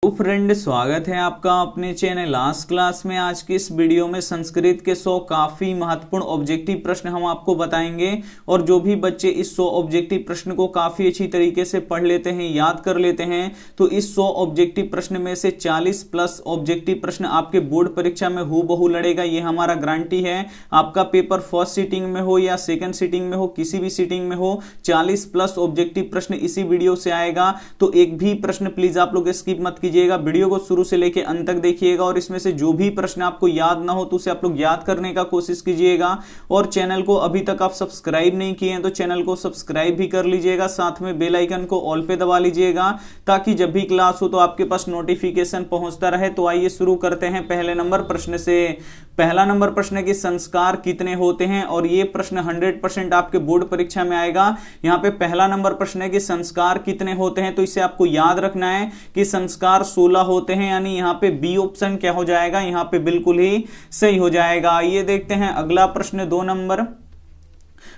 तो फ्रेंड, स्वागत है आपका अपने चैनल लास्ट क्लास में। आज की इस वीडियो में संस्कृत के 100 काफी महत्वपूर्ण ऑब्जेक्टिव प्रश्न हम आपको बताएंगे। और जो भी बच्चे इस 100 ऑब्जेक्टिव प्रश्न को काफी अच्छी तरीके से पढ़ लेते हैं, याद कर लेते हैं, तो इस 100 ऑब्जेक्टिव प्रश्न में से 40 प्लस ऑब्जेक्टिव प्रश्न आपके बोर्ड परीक्षा में हूबहू लड़ेगा। ये हमारा गारंटी है। आपका पेपर फर्स्ट सीटिंग में हो या सेकंड सीटिंग में हो, किसी भी सीटिंग में हो, 40 प्लस ऑब्जेक्टिव प्रश्न इसी वीडियो से आएगा। तो एक भी प्रश्न प्लीज आप लोग स्किप मत कीजिएगा, वीडियो को शुरू से लेकर अंत तक देखिएगा। और इसमें से जो भी प्रश्न आपको याद ना हो तो उसे आप लोग याद करने का कोशिश कीजिएगा। और चैनल को अभी तक आप सब्सक्राइब नहीं किए हैं तो चैनल को सब्सक्राइब भी कर लीजिएगा, साथ में बेल आइकन को ऑल पे दबा लीजिएगा ताकि जब भी क्लास हो तो आपके पास नोटिफिकेशन पहुंचता रहे। तो आइए शुरू करते हैं पहले नंबर प्रश्न से। पहला नंबर प्रश्न है कि संस्कार कितने होते हैं, और ये प्रश्न 100% आपके बोर्ड परीक्षा में आएगा। यहाँ पे पहला नंबर प्रश्न है कि संस्कार कितने होते हैं, तो इसे आपको याद रखना है कि संस्कार 16 होते हैं। यानी यहाँ पे बी ऑप्शन क्या हो जाएगा, यहाँ पे बिल्कुल ही सही हो जाएगा। ये देखते हैं अगला प्रश्न,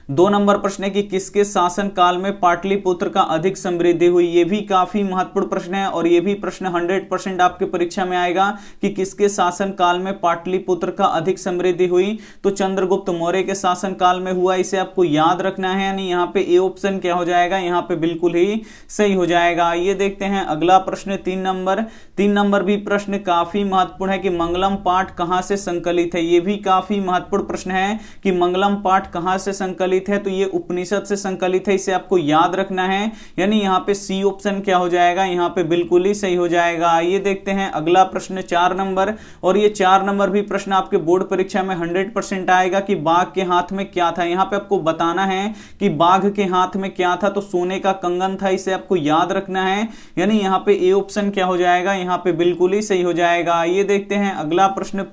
2 नंबर प्रश्न है कि किसके शासन काल में पाटलिपुत्र का अधिक समृद्धि हुई। ये भी काफी महत्वपूर्ण प्रश्न है और ये भी प्रश्न 100% आपके परीक्षा में आएगा कि किसके शासन काल में पाटलिपुत्र का अधिक समृद्धि हुई। तो चंद्रगुप्त मौर्य के शासन काल में हुआ, इसे आपको याद रखना है। यानी यहाँ पे ए ऑप्शन क्या हो जाएगा, यहाँ पे बिल्कुल ही सही हो जाएगा। ये देखते हैं अगला प्रश्न, 3 नंबर भी प्रश्न काफी महत्वपूर्ण है कि मंगलम पाठ कहां से संकलित है। ये भी काफी महत्वपूर्ण प्रश्न है कि मंगलम पाठ कहां से संकलित है, तो ये उपनिषद से संकलित है, इसे आपको याद रखना है। यानी यहाँ पे सी ऑप्शन क्या हो जाएगा, यहाँ पे बिल्कुल ही सही हो जाएगा। ये देखते हैं अगला प्रश्न, 4 नंबर, और ये 4 नंबर भी प्रश्न आपके बोर्ड परीक्षा में 100% आएगा कि बाघ के हाथ में क्या था। यहाँ पे आपको बताना है कि बाघ के हाथ में क्या था, तो सोने का कंगन था, इसे आपको याद रखना है। यानी यहाँ पे ए ऑप्शन क्या हो जाएगा, यहाँ पे बिल्कुल ही सही हो जाएगा। ये देखते हैं अगला प्रश्न,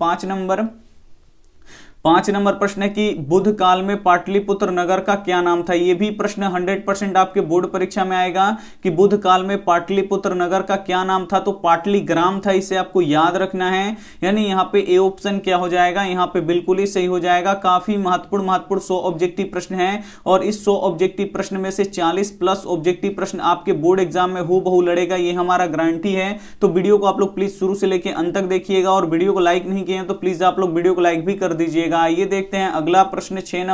5 नंबर प्रश्न है कि बुद्ध काल में पाटलिपुत्र नगर का क्या नाम था। यह भी प्रश्न 100% आपके बोर्ड परीक्षा में आएगा कि बुद्ध काल में पाटलिपुत्र नगर का क्या नाम था, तो पाटलिग्राम था, इसे आपको याद रखना है। यानी यहाँ पे ए ऑप्शन क्या हो जाएगा, यहाँ पे बिल्कुल ही सही हो जाएगा। काफी महत्वपूर्ण 100 ऑब्जेक्टिव प्रश्न है और इस 100 ऑब्जेक्टिव प्रश्न में से 40 प्लस ऑब्जेक्टिव प्रश्न आपके बोर्ड एग्जाम में हूबहू लड़ेगा, ये हमारा गारंटी है। तो वीडियो को आप लोग प्लीज शुरू से लेकर अंत तक देखिएगा, और वीडियो को लाइक नहीं किए हैं तो प्लीज आप लोग वीडियो को लाइक भी कर दीजिएगा। ये देखते हैं अगला प्रश्न, 6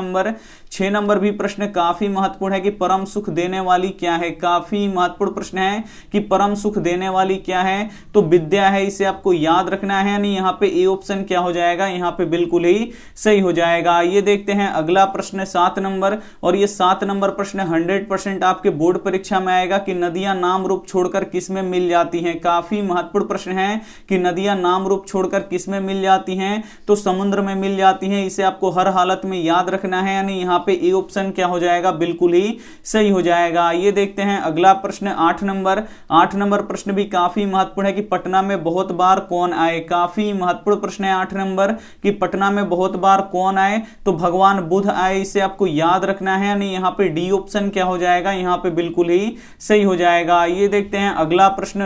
नंबर भी प्रश्न काफी महत्वपूर्ण है कि परम सुख देने वाली क्या है। काफी महत्वपूर्ण प्रश्न है कि परम सुख देने वाली क्या है, तो विद्या है, इसे आपको याद रखना है। यानी यहाँ पे ए ऑप्शन क्या हो जाएगा, यहाँ पे बिल्कुल ही सही हो जाएगा। ये देखते हैं अगला प्रश्न, 7 नंबर, और ये 7 नंबर प्रश्न 100% आपके बोर्ड परीक्षा में आएगा कि नदियां नाम रूप छोड़कर किसमें मिल जाती हैं। काफी महत्वपूर्ण प्रश्न है कि नदियां नाम रूप छोड़कर किसमें मिल जाती हैं, तो समुद्र में मिल जाती हैं, इसे आपको हर हालत में याद रखना है। यानी यहाँ पे ए ऑप्शन क्या हो जाएगा, बिल्कुल ही सही हो जाएगा। ये देखते हैं अगला प्रश्न, 8 नंबर प्रश्न भी काफी महत्वपूर्ण है कि पटना में बहुत बार कौन आए। काफी महत्वपूर्ण प्रश्न है 8 नंबर कि पटना में बहुत बार कौन आए, तो भगवान बुद्ध आए, इसे आपको याद रखना है। यानी यहाँ पे डी ऑप्शन क्या हो जाएगा, यहाँ पे बिल्कुल ही सही हो जाएगा। ये देखते हैं अगला प्रश्न,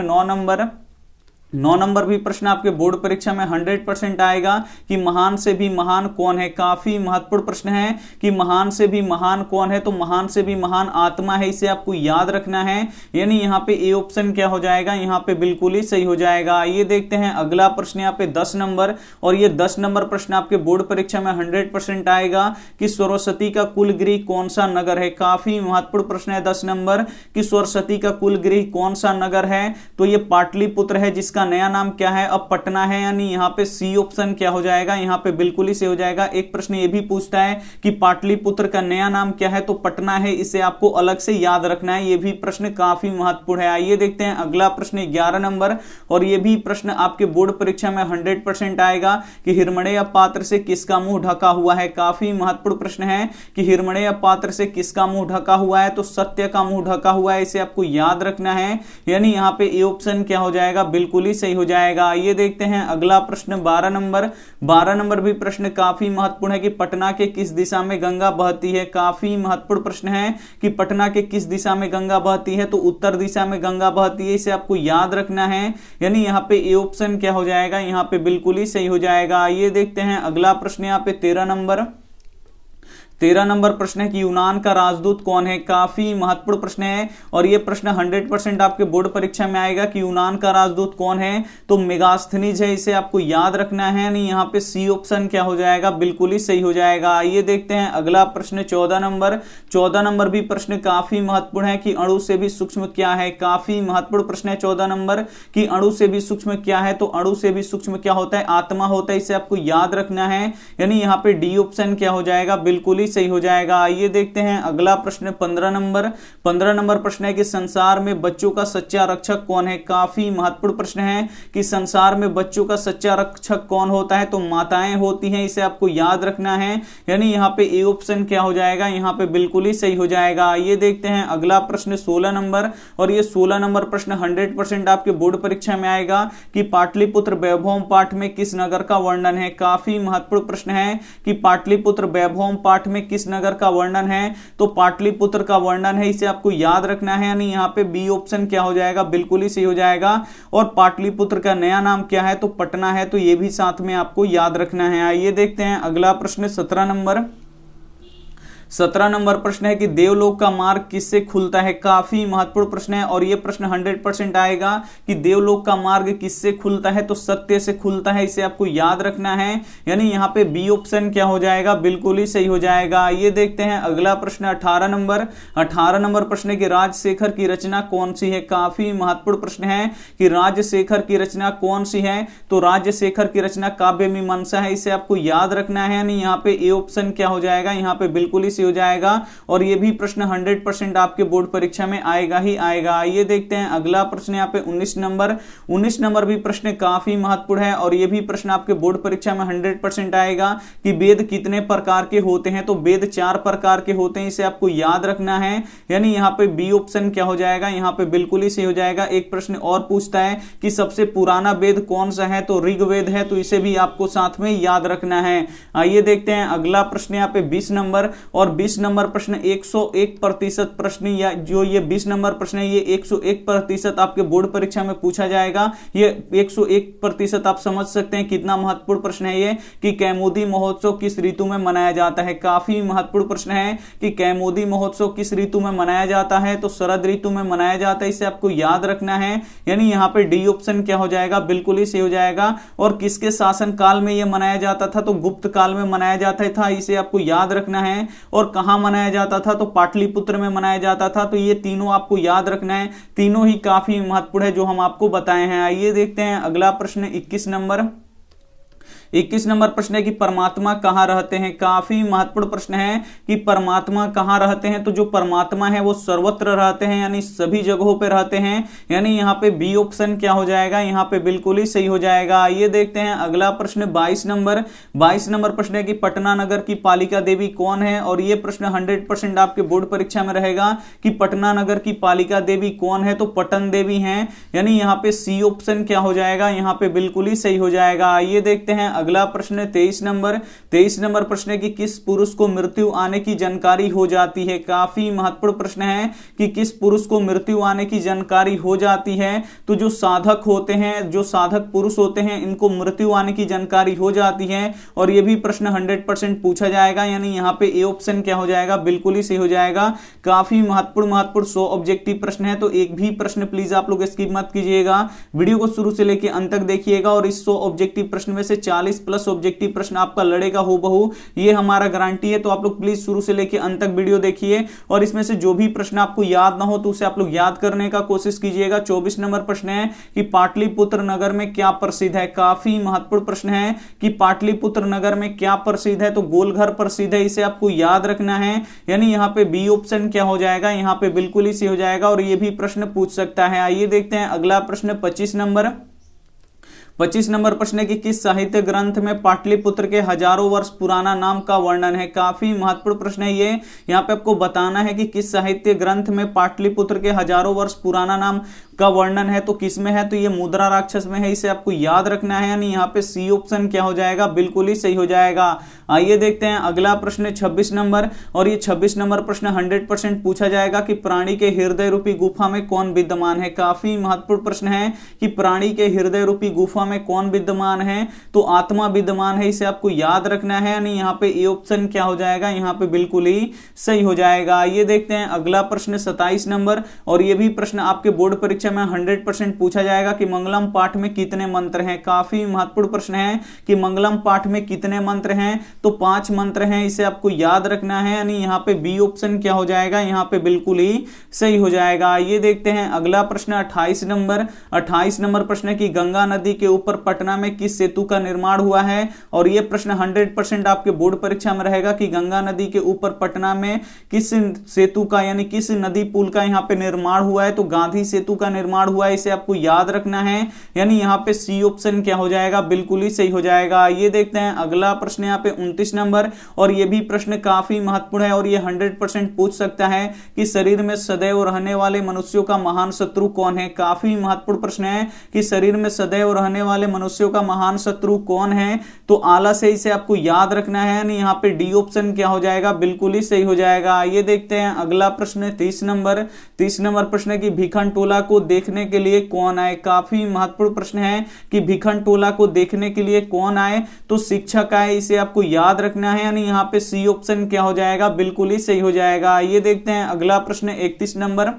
9 नंबर भी प्रश्न आपके बोर्ड परीक्षा में 100% आएगा कि महान से भी महान कौन है। काफी महत्वपूर्ण प्रश्न है कि महान से भी महान कौन है, तो महान से भी महान आत्मा है, इसे आपको याद रखना है। यानी यहाँ पे ए ऑप्शन क्या हो जाएगा, यहाँ पे बिल्कुल ही सही हो जाएगा। ये देखते हैं अगला प्रश्न यहाँ पे 10 नंबर, और ये 10 नंबर प्रश्न आपके बोर्ड परीक्षा में 100% आएगा कि सरस्वती का कुलगृह कौन सा नगर है। काफी महत्वपूर्ण प्रश्न है 10 नंबर कि सरस्वती का कुलगृह कौन सा नगर है, तो ये पाटलिपुत्र है, जिसका नया नाम क्या है, अब पटना है। यानी यहाँ पे सी ऑप्शन क्या हो जाएगा, यहाँ पे बिल्कुल ही सही हो जाएगा। एक प्रश्न ये भी पूछता है कि पाटलिपुत्र का नया नाम क्या है, तो पटना है, इसे आपको अलग से याद रखना है। ये भी प्रश्न काफी महत्वपूर्ण है। आइए देखते हैं अगला प्रश्न, 11 नंबर, और ये भी प्रश्न आपके बोर्ड परीक्षा में 100% आएगा कि हिरमणेय पात्र से किसका मुंह ढका हुआ है। काफी महत्वपूर्ण प्रश्न है कि हिरमणेय पात्र से किसका मुंह ढका हुआ है, तो सत्य का मुंह ढका हुआ है, इसे आपको याद रखना है। यानी यहाँ पे ए ऑप्शन क्या हो जाएगा, बिल्कुल ही सही हो जाएगा। ये देखते हैं अगला प्रश्न, 12 नंबर भी प्रश्न काफी महत्वपूर्ण है कि पटना के किस दिशा में गंगा बहती है। काफी महत्वपूर्ण प्रश्न है कि पटना के किस दिशा में गंगा बहती है, तो उत्तर दिशा में गंगा बहती है, इसे आपको याद रखना है। यानी यहाँ पे ए ऑप्शन क्या हो जाएगा, यहाँ पे बिल्कुल ही सही हो जाएगा। ये देखते हैं अगला प्रश्न यहाँ पे 13 नंबर, 13 नंबर प्रश्न है कि यूनान का राजदूत कौन है, काफी महत्वपूर्ण प्रश्न है और यह प्रश्न 100% आपके बोर्ड परीक्षा में आएगा कि यूनान का राजदूत कौन है, तो मेगास्थनीज है, इसे आपको याद रखना है। नहीं, यहाँ पे सी ऑप्शन क्या हो जाएगा, बिल्कुल ही सही हो जाएगा। आइए देखते हैं अगला प्रश्न 14 नंबर। 14 नंबर भी प्रश्न काफी महत्वपूर्ण है कि अणु से भी सूक्ष्म क्या है, काफी महत्वपूर्ण प्रश्न है 14 नंबर कि अणु से भी सूक्ष्म क्या है, तो अणु से भी सूक्ष्म क्या होता है, आत्मा होता है, इसे आपको याद रखना है। यानी यहाँ पे डी ऑप्शन क्या हो जाएगा, बिल्कुल ही सही हो जाएगा। आइए देखते हैं अगला प्रश्न 15 नंबर। 15 नंबर प्रश्न है कि संसार में बच्चों का सच्चा रक्षक कौन है, काफी महत्वपूर्ण प्रश्न है कि संसार में बच्चों का सच्चा रक्षक कौन होता है, तो माताएं होती हैं, इसे आपको याद रखना है। यानी यहाँ पे ए ऑप्शन क्या हो जाएगा, यहाँ पे बिल्कुल ही सही हो जाएगा। ये देखते हैं अगला प्रश्न 16 नंबर और ये 16 नंबर प्रश्न 100% आपके बोर्ड परीक्षा में आएगा कि पाटलिपुत्र वैभव पाठ में किस नगर का वर्णन है, काफी महत्वपूर्ण प्रश्न है कि पाटलिपुत्र वैभव पाठ में किस नगर का वर्णन है, तो पाटलिपुत्र का वर्णन है, इसे आपको याद रखना है। यानी यहाँ पे बी ऑप्शन क्या हो जाएगा, बिल्कुल ही सही हो जाएगा। और पाटलिपुत्र का नया नाम क्या है, तो पटना है, तो ये भी साथ में आपको याद रखना है। आइए देखते हैं अगला प्रश्न 17 नंबर। 17 नंबर प्रश्न है कि देवलोक का मार्ग किससे खुलता है, काफी महत्वपूर्ण प्रश्न है और यह प्रश्न 100% आएगा कि देवलोक का मार्ग किससे खुलता है, तो सत्य से खुलता है, इसे आपको याद रखना है। यानी यहाँ पे बी ऑप्शन क्या हो जाएगा, बिल्कुल ही सही हो जाएगा। ये देखते हैं अगला प्रश्न 18 नंबर। 18 नंबर प्रश्न है कि राजशेखर की रचना कौन सी है, काफी महत्वपूर्ण प्रश्न है कि राजशेखर की रचना कौन सी है, तो राजशेखर की रचना काव्य मीमांसा है, इसे आपको याद रखना है। यानी यहाँ पे ए ऑप्शन क्या हो जाएगा, यहाँ पे बिल्कुल ही हो जाएगा और यह भी प्रश्न 100% आपके बोर्ड परीक्षा में आएगा ही आएगा। ये देखते हैं अगला प्रश्न यहाँ पे 19 नंबर। 19 नंबर भी प्रश्न काफी महत्वपूर्ण है और यह भी प्रश्न आपके बोर्ड परीक्षा में 100% आएगा कि वेद कितने प्रकार के होते हैं, तो वेद 4 प्रकार के होते हैं, इसे आपको याद रखना है। यानी यहाँ पे बी ऑप्शन क्या हो जाएगा, यहाँ पे बिल्कुल ही सही हो जाएगा। एक प्रश्न और पूछता है कि सबसे पुराना वेद कौन सा है, तो ऋग्वेद है, तो इसे भी आपको साथ में याद रखना है। आइए देखते हैं अगला प्रश्न यहाँ पे 20 नंबर और 20 नंबर प्रश्न 101% प्रश्न, या जो ये 20 नंबर प्रश्न है ये 101% आपके बोर्ड परीक्षा में पूछा जाएगा। ये 101% आप समझ सकते हैं कितना महत्वपूर्ण प्रश्न है ये कि कैमोदी महोत्सव किस ऋतु में मनाया जाता है, काफी महत्वपूर्ण प्रश्न है कि कैमोदी महोत्सव किस ऋतु में मनाया जाता है, तो शरद ऋतु में मनाया जाता है, इसे आपको याद रखना है। यानी यहाँ पे डी ऑप्शन क्या हो जाएगा, बिल्कुल ही सही हो जाएगा। और किसके शासन काल में यह मनाया जाता था, तो गुप्त काल में मनाया जाता था, इसे आपको याद रखना है। और कहां मनाया जाता था, तो पाटलिपुत्र में मनाया जाता था, तो ये तीनों आपको याद रखना है, तीनों ही काफी महत्वपूर्ण है जो हम आपको बताए हैं। आइए देखते हैं अगला प्रश्न 21 नंबर। 21 नंबर प्रश्न है कि परमात्मा कहां रहते हैं, काफी महत्वपूर्ण प्रश्न है कि परमात्मा कहां रहते हैं, तो जो परमात्मा है वो सर्वत्र रहते हैं, यानी सभी जगहों पे रहते हैं। यानी यहाँ पे बी ऑप्शन क्या हो जाएगा, यहाँ पे बिल्कुल ही सही हो जाएगा। ये देखते हैं अगला प्रश्न 22 नंबर। 22 नंबर प्रश्न है कि पटना नगर की पालिका देवी कौन है, और ये प्रश्न 100% आपके बोर्ड परीक्षा में रहेगा कि पटना नगर की पालिका देवी कौन है, तो पटन देवी है। यानी यहाँ पे सी ऑप्शन क्या हो जाएगा, यहाँ पे बिल्कुल ही सही हो जाएगा। ये देखते हैं अगला प्रश्न 23 नंबर। 23 नंबर प्रश्न है कि किस पुरुष को मृत्यु आने की जानकारी हो जाती है, काफी महत्वपूर्ण प्रश्न है कि किस पुरुष को मृत्यु आने की जानकारी हो जाती है, तो जो साधक होते हैं, जो साधक पुरुष होते हैं, इनको मृत्यु आने की जानकारी हो जाती है। और यह भी प्रश्न 100% पूछा जाएगा। यानी यहाँ पे ए ऑप्शन क्या हो जाएगा, बिल्कुल ही सही हो जाएगा। काफी महत्वपूर्ण 100 ऑब्जेक्टिव प्रश्न है, तो एक भी प्रश्न प्लीज आप लोग स्किप मत कीजिएगा, वीडियो को शुरू से लेकर अंत तक देखिएगा। और इस 100 ऑब्जेक्टिव प्रश्न में से 40 प्लस ऑब्जेक्टिव प्रश्न आपका लड़ेगा हो बहु, ये हमारा गारंटी है। तो आप लोग प्लीज शुरू से लेकर अंत तक वीडियो देखिए और इसमें से जो भी प्रश्न आपको याद ना हो तो उसे आप लोग याद करने का कोशिश कीजिएगा। 24 नंबर प्रश्न है कि पाटलिपुत्र नगर में क्या प्रसिद्ध है, काफी महत्वपूर्ण प्रश्न है कि पाटलिपुत्र नगर में क्या प्रसिद्ध है, तो गोलघर प्रसिद्ध है, इसे आपको याद रखना है। यानी यहाँ पे बी ऑप्शन क्या हो जाएगा, यहाँ पे बिल्कुल ही सही हो जाएगा और ये भी प्रश्न पूछ सकता है। आइए देखते हैं अगला प्रश्न 25 नंबर। 25 नंबर प्रश्न है कि किस साहित्य ग्रंथ में पाटलिपुत्र के हजारों वर्ष पुराना नाम का वर्णन है, काफी महत्वपूर्ण प्रश्न है ये। यहाँ पे आपको बताना है कि किस साहित्य ग्रंथ में पाटलिपुत्र के हजारों वर्ष पुराना नाम का वर्णन है तो किस में है, तो ये मुद्रा राक्षस में है, इसे आपको याद रखना है। यानी यहाँ पे सी ऑप्शन क्या हो जाएगा, बिल्कुल ही सही हो जाएगा। आइए देखते हैं अगला प्रश्न 26 नंबर, और ये 26 नंबर प्रश्न 100% पूछा जाएगा कि प्राणी के हृदय रूपी गुफा में कौन विद्यमान है। काफी महत्वपूर्ण प्रश्न है कि प्राणी के हृदय रूपी गुफा में कौन विद्यमान है, तो आत्मा विद्यमान है, इसे आपको याद रखना है। यानी यहाँ पे ए ऑप्शन क्या हो जाएगा, यहाँ पे बिल्कुल ही सही हो जाएगा। ये देखते हैं अगला प्रश्न 27 नंबर, और ये भी प्रश्न आपके बोर्ड परीक्षा में 100% पूछा जाएगा कि मंगलम पाठ में कितने मंत्र हैं। काफी महत्वपूर्ण प्रश्न है कि मंगलम पाठ में कितने मंत्र हैं, तो 5 मंत्र हैं, इसे आपको याद रखना है। यानी यहाँ पे बी ऑप्शन क्या हो जाएगा, यहाँ पे बिल्कुल ही सही हो जाएगा। ये देखते हैं अगला प्रश्न 28 नंबर। 28 नंबर प्रश्न की गंगा नदी के ऊपर पटना में किस सेतु का निर्माण हुआ है, और यह प्रश्न 100% आपके बोर्ड परीक्षा में रहेगा कि गंगा नदी के ऊपर पटना में किस सेतु का यानी किस नदी पुल का यहाँ पे निर्माण हुआ है, तो गांधी सेतु का निर्माण हुआ है, इसे आपको याद रखना है। यानी यहाँ पे सी ऑप्शन क्या हो जाएगा, बिल्कुल ही सही हो जाएगा। ये देखते हैं अगला प्रश्न यहाँ पे 29 नंबर, और ये भी प्रश्न काफी महत्वपूर्ण है और ये 100% पूछ सकता है कि शरीर में सदैव रहने वाले मनुष्यों का महान शत्रु कौन है। काफी महत्वपूर्ण प्रश्न है कि शरीर में सदैव रहने वाले मनुष्यों का महान शत्रु कौन है, तो आलस है, इसे आपको याद रखना है। यानी यहाँ पे डी ऑप्शन क्या हो जाएगा, बिल्कुल ही सही हो जाएगा। ये देखते हैं अगला प्रश्न 30 नंबर। 30 नंबर प्रश्न की भिखन टोला को देखने के लिए कौन आए। काफी महत्वपूर्ण प्रश्न है कि भिखन टोला को देखने के लिए कौन आए, तो शिक्षक आए, इसे आपको याद रखना है। यानी यहाँ पे सी ऑप्शन क्या हो जाएगा, बिल्कुल ही सही हो जाएगा। ये देखते हैं अगला प्रश्न 31 नंबर।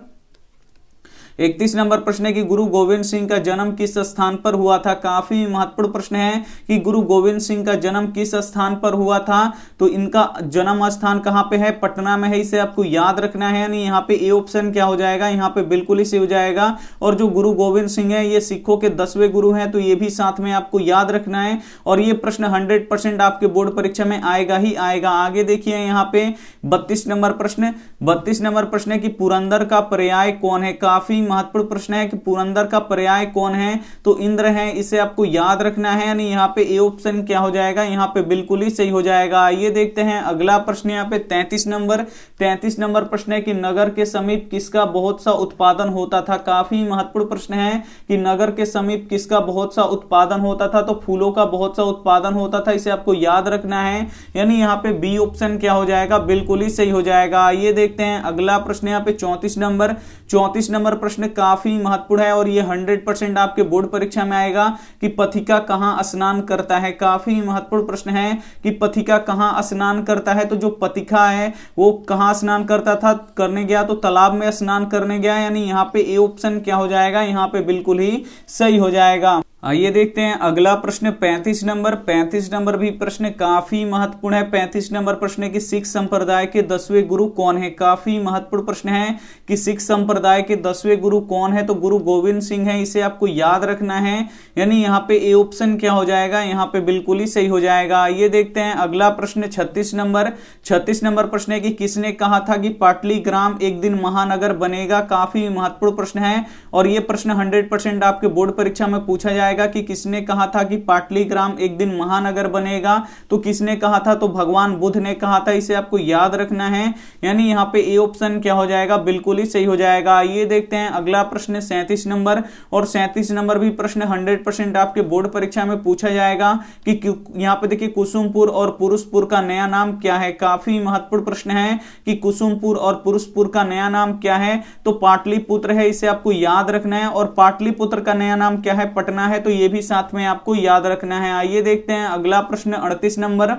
31 नंबर प्रश्न है कि गुरु गोविंद सिंह का जन्म किस स्थान पर हुआ था। काफी महत्वपूर्ण प्रश्न है कि गुरु गोविंद सिंह का जन्म किस स्थान पर हुआ था, तो इनका जन्म स्थान कहां पे है, पटना में है, इसे आपको याद रखना है। यानी यहाँ पे ए ऑप्शन क्या हो जाएगा, यहाँ पे बिल्कुल ही सही हो जाएगा। और जो गुरु गोविंद सिंह है ये सिखों के 10वें गुरु हैं, तो ये भी साथ में आपको याद रखना है। और ये प्रश्न 100% आपके बोर्ड परीक्षा में आएगा ही आएगा। आगे देखिए यहाँ पे 32 नंबर प्रश्न। 32 नंबर प्रश्न है कि पुरंदर का पर्याय कौन है। काफी महत्वपूर्ण प्रश्न है कि पुरंदर का पर्याय कौन है, तो इंद्र है, इसे आपको याद रखना है। यानी यहाँ पे ए ऑप्शन क्या हो जाएगा, यहाँ पे बिल्कुल ही सही हो जाएगा। ये देखते हैं अगला प्रश्न यहाँ पे 33 नंबर। 33 नंबर प्रश्न है कि नगर के समीप किसका बहुत सा उत्पादन होता था। काफी महत्वपूर्ण प्रश्न है कि नगर के समीप किसका बहुत सा उत्पादन होता था, तो फूलों का बहुत सा उत्पादन होता था, इसे आपको याद रखना है। यानी यहाँ पे बी ऑप्शन क्या हो जाएगा, बिल्कुल ही सही हो जाएगा। ये देखते हैं अगला प्रश्न यहाँ पे 34 नंबर। 34 नंबर प्रश्न काफी महत्वपूर्ण है और ये 100% आपके बोर्ड परीक्षा में आएगा कि पथिका कहां स्नान करता है। काफी महत्वपूर्ण प्रश्न है कि पथिका कहां स्नान करता है, तो जो पथिका है वो कहां स्नान करता था, करने गया तो तालाब में स्नान करने गया। यानी यहाँ पे ए ऑप्शन क्या हो जाएगा, यहाँ पे बिल्कुल ही सही हो जाएगा। आइए देखते हैं अगला प्रश्न 35 नंबर। 35 नंबर भी प्रश्न काफी महत्वपूर्ण है। 35 नंबर प्रश्न कि सिख संप्रदाय के 10वें गुरु कौन है। काफी महत्वपूर्ण प्रश्न है कि सिख संप्रदाय के 10वें गुरु कौन है, तो गुरु गोविंद सिंह है, इसे आपको याद रखना है। यानी यहाँ पे ए ऑप्शन क्या हो जाएगा, यहाँ पे बिल्कुल ही सही हो जाएगा। ये देखते हैं अगला प्रश्न 36 नंबर। 36 नंबर प्रश्न है कि किसने कहा था कि पाटलीग्राम एक दिन महानगर बनेगा। काफी महत्वपूर्ण प्रश्न है और ये प्रश्न 100% आपके बोर्ड परीक्षा में पूछा जाएगा कि किसने कहा था कि पाटलीग्राम एक दिन महानगर बनेगा, तो किसने कहा था, तो भगवान बुद्ध ने कहा था, इसे आपको याद रखना है। यानी यहाँ पे ए ऑप्शन क्या हो जाएगा, बिल्कुल ही सही हो जाएगा। ये देखते हैं अगला प्रश्न 37 नंबर। और 37 नंबर भी प्रश्न 100% आपके बोर्ड परीक्षा में पूछा जाएगा कि यहाँ पे देखिए कुसुमपुर और पुरुषपुर का नया नाम क्या है। काफी महत्वपूर्ण प्रश्न है कि कुसुमपुर और पुरुषपुर का नया नाम क्या है, तो पाटलिपुत्र है, इसे आपको याद रखना है। और पाटलिपुत्र का नया नाम क्या है, पटना है, तो ये भी साथ में आपको याद रखना है। आइए देखते हैं अगला प्रश्न 38 नंबर।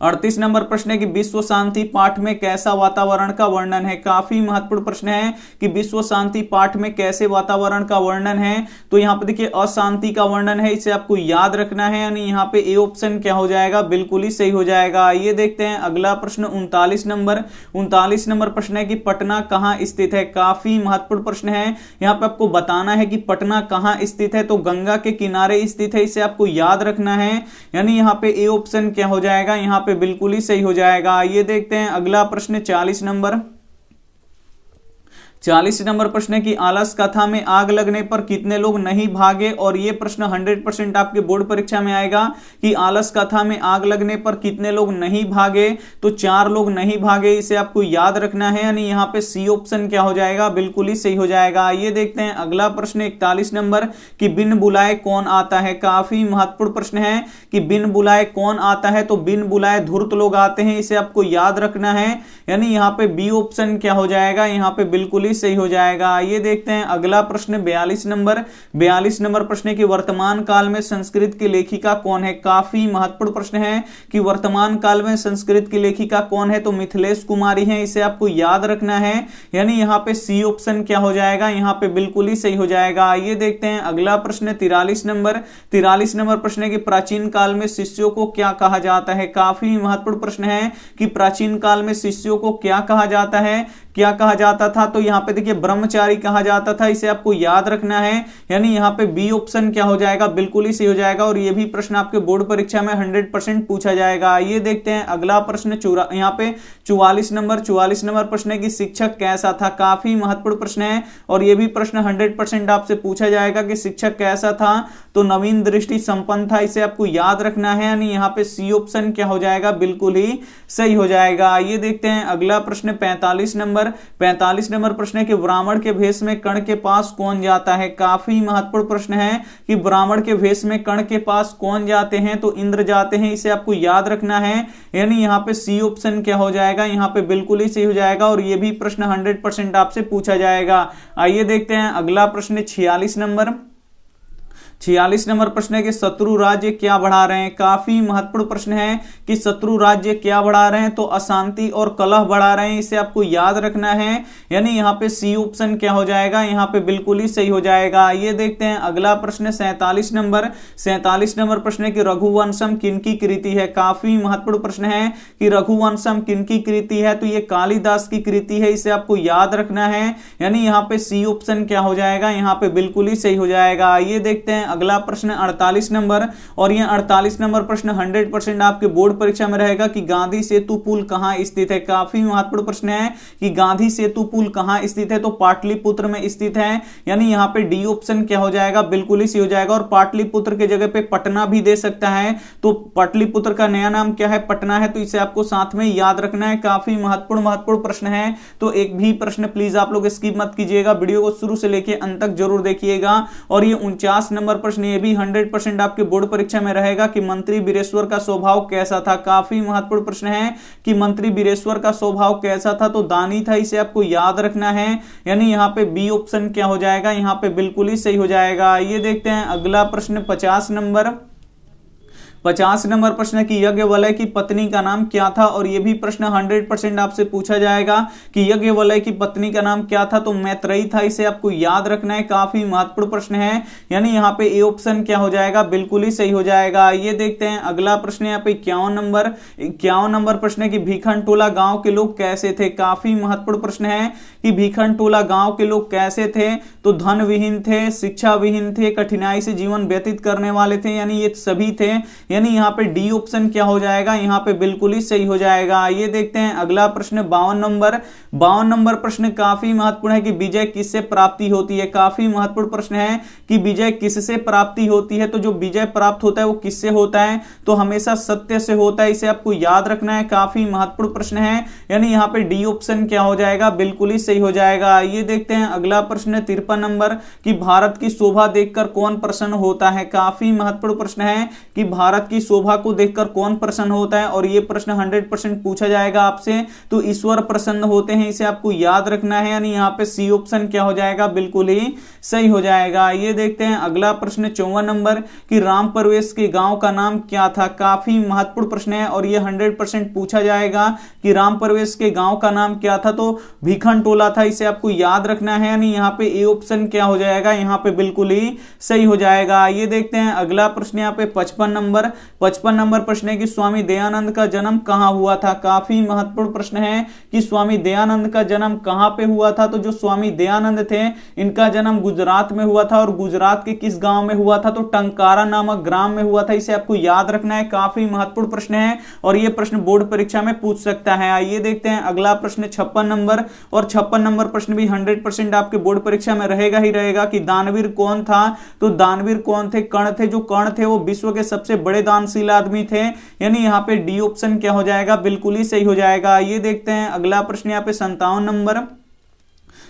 38 नंबर प्रश्न है कि विश्व शांति पाठ में कैसा वातावरण का वर्णन है। काफी महत्वपूर्ण प्रश्न है कि विश्व शांति पाठ में कैसे वातावरण का वर्णन है, तो यहाँ पे देखिए अशांति का वर्णन है, इसे आपको याद रखना है। यानी यहाँ पे ए ऑप्शन क्या हो जाएगा, बिल्कुल ही सही हो जाएगा। ये देखते हैं अगला प्रश्न 39 नंबर। 39 नंबर प्रश्न है कि पटना कहाँ स्थित है। काफी महत्वपूर्ण प्रश्न है, यहाँ पे आपको बताना है कि पटना कहाँ स्थित है, तो गंगा के किनारे स्थित है, इसे आपको याद रखना है। यानी यहाँ पे ए ऑप्शन क्या हो जाएगा, यहाँ पे बिल्कुल ही सही हो जाएगा। ये देखते हैं अगला प्रश्न 40 नंबर। 40 नंबर प्रश्न है कि आलस कथा में आग लगने पर कितने लोग नहीं भागे, और ये प्रश्न 100% आपके बोर्ड परीक्षा में आएगा कि आलस कथा में आग लगने पर कितने लोग नहीं भागे, तो 4 लोग नहीं भागे, इसे आपको याद रखना है, यानी यहाँ पे सी ऑप्शन क्या हो जाएगा, बिल्कुल ही सही हो जाएगा। ये देखते हैं अगला प्रश्न 41 नंबर कि बिन बुलाए कौन आता है। काफी महत्वपूर्ण प्रश्न है कि बिन बुलाए कौन आता है, तो बिन बुलाए धूर्त लोग आते हैं, इसे आपको याद रखना है, यानी यहाँ पे बी ऑप्शन क्या हो जाएगा, यहाँ पे बिल्कुल ही सही हो जाएगा। ये देखते हैं अगला प्रश्न 42 नंबर प्रश्न है कि वर्तमान काल में संस्कृत की लेखिका कौन है। काफी महत्वपूर्ण प्रश्न है कि वर्तमान काल में संस्कृत की लेखिका कौन है, तो मिथिलेश कुमारी है, इसे आपको याद रखना है, यानी यहाँ पे सी ऑप्शन क्या हो जाएगा, यहाँ पे बिल्कुल ही सही हो जाएगा। ये देखते हैं अगला प्रश्न 43 नंबर प्रश्न है कि प्राचीन काल में शिष्यों को क्या कहा जाता है। काफी महत्वपूर्ण प्रश्न है कि प्राचीन काल में शिष्यों को क्या कहा जाता है, क्या कहा जाता था, तो यहाँ पे देखिए ब्रह्मचारी कहा जाता था, इसे आपको याद रखना है, यानी यहाँ पे बी ऑप्शन क्या हो जाएगा, बिल्कुल ही सही हो जाएगा, और ये भी प्रश्न आपके बोर्ड परीक्षा में 100% पूछा जाएगा। ये देखते हैं अगला प्रश्न यहाँ पे 44 नंबर प्रश्न है कि शिक्षक कैसा था। काफी महत्वपूर्ण प्रश्न है, और ये भी प्रश्न 100% आपसे पूछा जाएगा कि शिक्षक कैसा था, तो नवीन दृष्टि संपन्न था, इसे आपको याद रखना है, यानी यहाँ पे सी ऑप्शन क्या हो जाएगा, बिल्कुल ही सही हो जाएगा। ये देखते हैं अगला प्रश्न 45 नंबर प्रश्न है कि ब्राह्मण के भेष में कर्ण के पास कौन जाता है। काफी महत्वपूर्ण प्रश्न है कि ब्राह्मण के भेष में कर्ण के पास कौन जाते हैं, तो इंद्र जाते हैं, इसे आपको याद रखना है, यानी यहाँ पे सी ऑप्शन क्या हो जाएगा, यहाँ पे बिल्कुल ही सही हो जाएगा, और ये भी प्रश्न 100% आपसे पूछा जाएगा। आइए देखते हैं अगला प्रश्न 46 नंबर प्रश्न है कि शत्रु राज्य क्या बढ़ा रहे हैं। काफी महत्वपूर्ण प्रश्न है कि शत्रु राज्य क्या बढ़ा रहे हैं, तो अशांति और कलह बढ़ा रहे हैं, इसे आपको याद रखना है, यानी यहाँ पे सी ऑप्शन क्या हो जाएगा, यहाँ पे बिल्कुल ही सही हो जाएगा। ये देखते हैं अगला प्रश्न 47 नंबर प्रश्न है कि रघुवंशम किनकी कृति है। काफी महत्वपूर्ण प्रश्न है कि रघुवंशम किनकी कृति है, तो ये कालिदास की कृति है, इसे आपको याद रखना है, यानी यहाँ पे सी ऑप्शन क्या हो जाएगा, यहाँ पे बिल्कुल ही सही हो जाएगा। ये देखते हैं अगला प्रश्न 48 नंबर, और यह 48 नंबर प्रश्न 100% आपके बोर्ड परीक्षा में रहेगा कि गांधी सेतु पुल कहां स्थित है। काफी महत्वपूर्ण प्रश्न है कि गांधी सेतु पुल कहां स्थित है, तो पाटलिपुत्र में स्थित है, यानी यहां पे डी ऑप्शन क्या हो जाएगा, बिल्कुल ही सही हो जाएगा, और पाटलिपुत्र के जगह पे पटना भी दे सकता है, तो पाटलिपुत्र का नया नाम क्या है, पटना है, तो इसे आपको साथ में याद रखना है। काफी महत्वपूर्ण प्रश्न है, तो एक भी प्रश्न प्लीज आप लोग स्किप मत कीजिएगा, वीडियो को शुरू से लेकर अंत तक जरूर देखिएगा। और ये 49 नंबर प्रश्न ये भी 100% आपके बोर्ड परीक्षा में रहेगा कि मंत्री वीरेश्वर का स्वभाव कैसा था। काफी महत्वपूर्ण प्रश्न है कि मंत्री वीरेश्वर का स्वभाव कैसा था, तो दानी था, इसे आपको याद रखना है, यानी यहाँ पे बी ऑप्शन क्या हो जाएगा, यहाँ पे बिल्कुल ही सही हो जाएगा। ये देखते हैं अगला प्रश्न 50 नंबर प्रश्न है कि यज्ञवल्क्य की पत्नी का नाम क्या था, और यह भी प्रश्न 100% आपसे पूछा जाएगा कि यज्ञवल्क्य की पत्नी का नाम क्या था, तो मैत्रेयी था, इसे आपको याद रखना है। काफी महत्वपूर्ण प्रश्न है, यानी यहाँ पे ए ऑप्शन क्या हो जाएगा, बिल्कुल ही सही हो जाएगा। ये देखते हैं अगला प्रश्न यहाँ पे 51 नंबर प्रश्न है कि भीखनटोला गांव के लोग कैसे थे। काफी महत्वपूर्ण प्रश्न है कि भीखनटोला गांव के लोग कैसे थे, तो धन विहीन थे, शिक्षा विहीन थे, कठिनाई से जीवन व्यतीत करने वाले थे, यानी ये सभी थे, यानी यहाँ पे डी ऑप्शन क्या हो जाएगा, यहाँ पे बिल्कुल ही सही हो जाएगा। ये देखते हैं अगला प्रश्न 52 नंबर प्रश्न काफी महत्वपूर्ण है कि विजय किससे प्राप्ति होती है। काफी महत्वपूर्ण प्रश्न है कि विजय किससे प्राप्ति होती है, तो जो विजय प्राप्त होता है वो किससे होता है, तो हमेशा सत्य से होता है, इसे आपको याद रखना है। काफी महत्वपूर्ण प्रश्न है, यानी यहाँ पे डी ऑप्शन क्या हो जाएगा, बिल्कुल ही सही हो जाएगा। ये देखते हैं अगला प्रश्न 53 नंबर कि भारत की शोभा देखकर कौन प्रसन्न होता है। काफी महत्वपूर्ण प्रश्न है कि भारत की शोभा को देखकर कौन प्रसन्न होता है, और यह प्रश्न 100% पूछा जाएगा आपसे, तो ईश्वर प्रसन्न होते हैं, इसे आपको याद रखना है, यानी यहाँ पे सी ऑप्शन क्या हो जाएगा, बिल्कुल ही सही हो जाएगा। ये देखते हैं अगला प्रश्न 54 नंबर कि राम प्रवेश के गांव का नाम क्या था। काफी महत्वपूर्ण प्रश्न है, और यह 100% पूछा जाएगा कि राम प्रवेश के गांव का नाम क्या था, तो भीखनटोला था, इसे आपको याद रखना है, यानी यहाँ पे ए ऑप्शन क्या हो जाएगा, यहाँ पे बिल्कुल ही सही हो जाएगा। ये देखते हैं अगला प्रश्न यहाँ पे 55 नंबर 55 नंबर प्रश्न है कि स्वामी दयानंद का जन्म कहां हुआ था। काफी महत्वपूर्ण प्रश्न है कि स्वामी दयानंद का जन्म कहां पे हुआ था। तो जो स्वामी दयानंद थे इनका जन्म गुजरात में हुआ था, और गुजरात के किस गांव में हुआ था, तो टंकारा नामक ग्राम में हुआ था। इसे आपको याद रखना है, काफी महत्वपूर्ण प्रश्न है और यह प्रश्न बोर्ड परीक्षा में पूछ सकता है। आइए देखते हैं अगला प्रश्न 56 नंबर, और 56 नंबर प्रश्न भी 100% आपके बोर्ड परीक्षा में रहेगा ही रहेगा कि दानवीर कौन था। तो दानवीर कौन थे? कर्ण थे। जो कर्ण थे वो विश्व के सबसे बड़े दानशील आदमी थे, यानी यहाँ पे डी ऑप्शन क्या हो जाएगा, बिल्कुल ही सही हो जाएगा। ये देखते हैं अगला प्रश्न यहाँ पे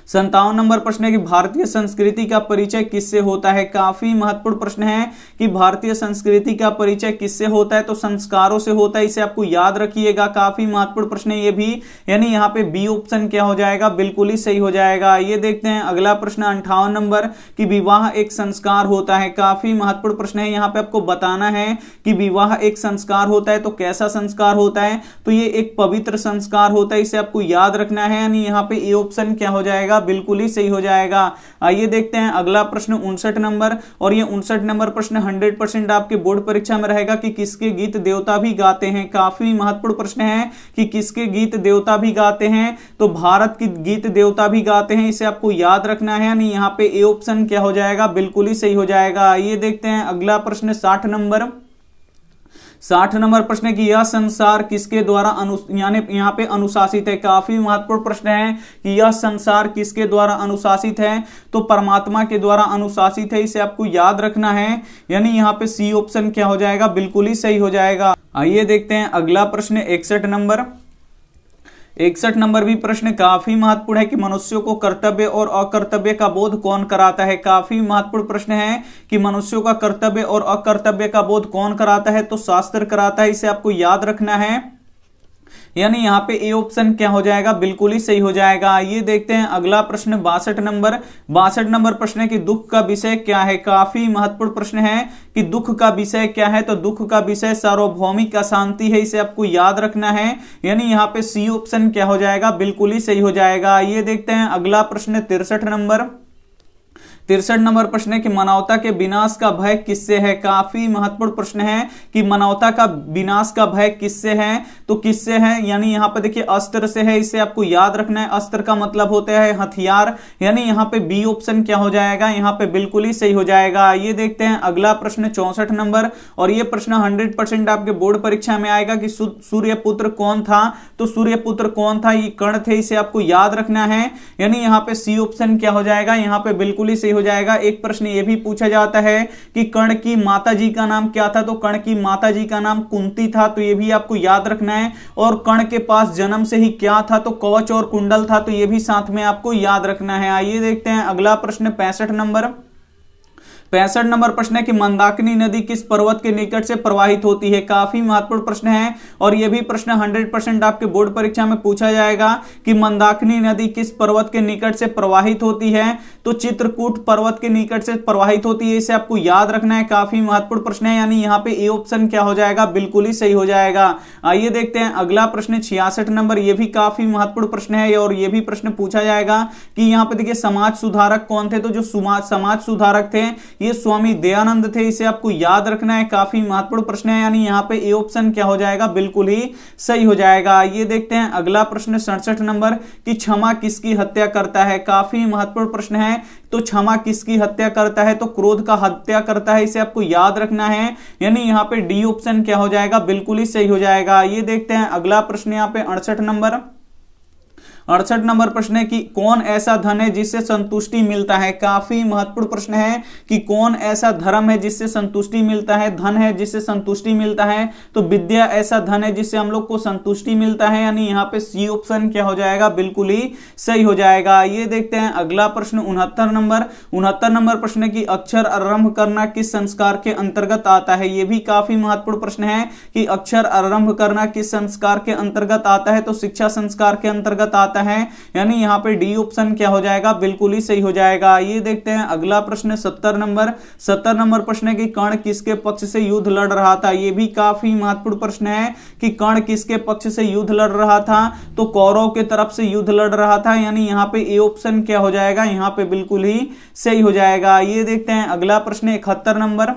57 नंबर प्रश्न है कि भारतीय संस्कृति का परिचय किससे होता है। काफी महत्वपूर्ण प्रश्न है कि भारतीय संस्कृति का परिचय किससे होता है, तो संस्कारों से होता है। इसे आपको याद रखिएगा, काफी महत्वपूर्ण प्रश्न है ये भी, यानी यहाँ पे बी ऑप्शन क्या हो जाएगा, बिल्कुल ही सही हो जाएगा। ये देखते हैं अगला प्रश्न 58 नंबर कि विवाह एक संस्कार होता है। काफी महत्वपूर्ण प्रश्न है, यहाँ पे आपको बताना है कि विवाह एक संस्कार होता है। तो कैसा संस्कार होता है, तो ये एक पवित्र संस्कार होता है, इसे आपको याद रखना है, यानी यहाँ पे ए ऑप्शन क्या हो जाएगा, बिल्कुल ही सही हो जाएगा। आइए देखते हैं अगला प्रश्न 59 नंबर, और ये 59 नंबर प्रश्न 100% आपके बोर्ड परीक्षा में रहेगा कि किसके गीत देवता भी गाते हैं। काफी महत्वपूर्ण प्रश्न है कि किसके गीत देवता भी गाते हैं, तो भारत के गीत देवता भी गाते हैं, इसे आपको याद रखना है, यानी यहाँ पे ए ऑप्शन क्या हो जाएगा, बिल्कुल ही सही हो जाएगा। आइए देखते हैं अगला प्रश्न 60 नंबर प्रश्न है कि यह संसार किसके द्वारा यानी यहाँ पे अनुशासित है। काफी महत्वपूर्ण प्रश्न है कि यह संसार किसके द्वारा अनुशासित है, तो परमात्मा के द्वारा अनुशासित है, इसे आपको याद रखना है, यानी यहाँ पे सी ऑप्शन क्या हो जाएगा, बिल्कुल ही सही हो जाएगा। आइए देखते हैं अगला प्रश्न 61 नंबर भी प्रश्न काफी महत्वपूर्ण है कि मनुष्यों को कर्तव्य और अकर्तव्य का बोध कौन कराता है। काफी महत्वपूर्ण प्रश्न है कि मनुष्यों का कर्तव्य और अकर्तव्य का बोध कौन कराता है, तो शास्त्र कराता है, इसे आपको याद रखना है, यानी यहाँ पे ए ऑप्शन क्या हो जाएगा, बिल्कुल ही सही हो जाएगा। ये देखते हैं अगला प्रश्न 62 नंबर प्रश्न है कि दुख का विषय क्या है। काफी महत्वपूर्ण प्रश्न है कि दुख का विषय क्या है, तो दुख का विषय सार्वभौमिक अशांति है, इसे आपको याद रखना है, यानी यहाँ पे सी ऑप्शन क्या हो जाएगा, बिल्कुल ही सही हो जाएगा। ये देखते हैं अगला प्रश्न 63 नंबर प्रश्न है कि मानवता के विनाश का भय किससे है। काफी महत्वपूर्ण प्रश्न है कि मानवता का विनाश का भय किससे है, तो किससे है, यानी यहाँ पे देखिए अस्त्र से है, इसे आपको याद रखना है। अस्त्र का मतलब होता है हथियार, यानी यहाँ पे बी ऑप्शन क्या हो जाएगा, यहाँ पे बिल्कुल ही सही हो जाएगा। ये देखते हैं अगला प्रश्न 64 नंबर, और ये प्रश्न 100% आपके बोर्ड परीक्षा में आएगा कि सूर्यपुत्र कौन था। तो सूर्यपुत्र कौन था, ये कर्ण थे, इसे आपको याद रखना है, यानी यहाँ पे सी ऑप्शन क्या हो जाएगा, यहाँ पे बिल्कुल ही हो जाएगा। एक प्रश्न ये भी पूछा जाता है कि कर्ण की माताजी का नाम क्या था, तो कर्ण की माताजी का नाम कुंती था, तो ये भी आपको याद रखना है। और कर्ण के पास जन्म से ही क्या था, तो कवच और कुंडल था, तो ये भी साथ में आपको याद रखना है। आइए देखते हैं अगला प्रश्न 65 नंबर प्रश्न है कि मंदाकिनी नदी किस पर्वत के निकट से प्रवाहित होती है। काफी महत्वपूर्ण प्रश्न है, और यह भी प्रश्न 100% आपके बोर्ड परीक्षा में पूछा जाएगा कि मंदाकिनी नदी किस पर्वत के निकट से प्रवाहित होती है, तो चित्रकूट पर्वत के निकट से प्रवाहित होती है, इसे आपको याद रखना है। काफी महत्वपूर्ण प्रश्न है, यानी यहाँ पे ए ऑप्शन क्या हो जाएगा, बिल्कुल ही सही हो जाएगा। आइए देखते हैं अगला प्रश्न 66 नंबर, यह भी काफी महत्वपूर्ण प्रश्न है, और यह भी प्रश्न पूछा जाएगा कि यहाँ पे देखिए समाज सुधारक कौन थे, तो जो समाज सुधारक थे ये स्वामी दयानंद थे, इसे आपको याद रखना है। काफी महत्वपूर्ण प्रश्न है, यानी यहाँ पे ए ऑप्शन क्या हो जाएगा, बिल्कुल ही सही हो जाएगा। ये देखते हैं अगला प्रश्न 67 नंबर कि क्षमा किसकी हत्या करता है। काफी महत्वपूर्ण प्रश्न है, तो क्षमा किसकी हत्या करता है, तो क्रोध का हत्या करता है, इसे आपको याद रखना है, यानी यहाँ पे डी ऑप्शन क्या हो जाएगा, बिल्कुल ही सही हो जाएगा। ये देखते हैं अगला प्रश्न यहाँ पे 68 नंबर प्रश्न है कि कौन ऐसा धन है जिससे संतुष्टि मिलता है। काफी महत्वपूर्ण प्रश्न है कि कौन ऐसा धर्म है जिससे संतुष्टि मिलता है, धन है जिससे संतुष्टि मिलता है, तो विद्या ऐसा धन है जिससे हम लोग को संतुष्टि मिलता है, यानी यहाँ पे सी ऑप्शन क्या हो जाएगा, बिल्कुल ही सही हो जाएगा। ये देखते हैं अगला प्रश्न 69 नंबर प्रश्न है कि अक्षर आरंभ करना किस संस्कार के अंतर्गत आता है। ये भी काफी महत्वपूर्ण प्रश्न है कि अक्षर आरंभ करना किस संस्कार के अंतर्गत आता है, तो शिक्षा संस्कार के अंतर्गत आता है, यानी यहाँ पे डी ऑप्शन क्या हो जाएगा, बिल्कुल ही सही हो जाएगा। ये देखते हैं अगला प्रश्न 70 नंबर प्रश्न है कि कर्ण किसके पक्ष से युद्ध लड़ रहा था। ये भी काफी महत्वपूर्ण प्रश्न है कि कर्ण किसके पक्ष से युद्ध लड़ रहा था, तो कौरव के तरफ से युद्ध लड़ रहा था, यानी यहाँ पे ए ऑप्शन क्या हो जाएगा, यहाँ पे बिल्कुल ही सही हो जाएगा। ये देखते हैं अगला प्रश्न 71